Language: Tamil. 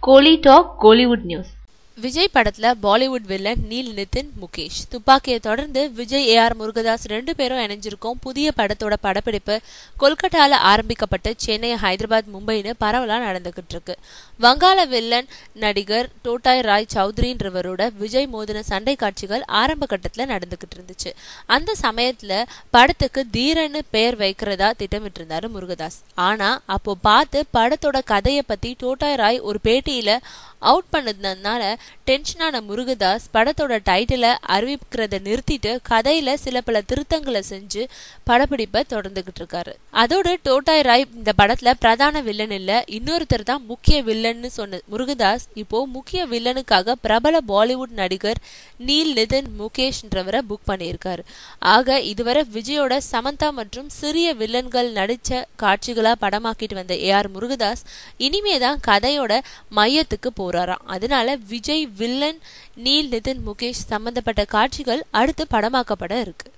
கோலி டாக் கோலிவுட் நியூஸ். விஜய் படத்துல பாலிவுட் வில்லன் நீல் நிதின் முகேஷ். துப்பாக்கியை தொடர்ந்து விஜய் AR முருகதாஸ் 2 பேரும் இணைஞ்சிருக்கும் புதிய படத்தோட படப்பிடிப்பு கொல்கட்டால ஆரம்பிக்கப்பட்டு சென்னை, ஹைதராபாத், மும்பைன்னு பரவலா நடந்துகிட்டு இருக்கு. வங்காள வில்லன் நடிகர் டோட்டாய் ராய் சௌத்ரின்றவரோட விஜய் மோதின சண்டை காட்சிகள் ஆரம்ப கட்டத்துல நடந்துகிட்டு இருந்துச்சு. அந்த சமயத்துல படத்துக்கு தீரன்னு பெயர் வைக்கிறதா திட்டமிட்டு இருந்தாரு முருகதாஸ். ஆனா அப்போ பார்த்து படத்தோட கதையை பத்தி டோட்டாய் ராய் ஒரு பேட்டியில அவுட் பண்ணதுனால டென்ஷனான முருகதாஸ் படத்தோட டைட்டிலை அறிவிக்கிறத நிறுத்திட்டு கதையில சில பல திருத்தங்களை செஞ்சு படப்பிடிப்பை தொடர்ந்துகிட்டு இருக்காரு. அதோடு டோட்டாய் ராய் இந்த படத்துல பிரதான வில்லன் இல்ல, இன்னொருத்தர் தான் முக்கிய வில்லன்னு சொன்ன முருகதாஸ் இப்போ முக்கிய வில்லனுக்காக பிரபல பாலிவுட் நடிகர் நீல் நிதின் முகேஷ்ன்றவரை புக் பண்ணியிருக்காரு. ஆக இதுவரை விஜயோட சமந்தா மற்றும் சிறிய வில்லன்கள் நடிச்ச காட்சிகளா படமாக்கிட்டு வந்த AR முருகதாஸ் இனிமேதான் கதையோட மையத்துக்கு போறாராம். அதனால விஜய் வில்லன் நீல் நிதின் முகேஷ் சம்பந்தப்பட்ட காட்சிகள் அடுத்து படமாக்கப்பட இருக்கு.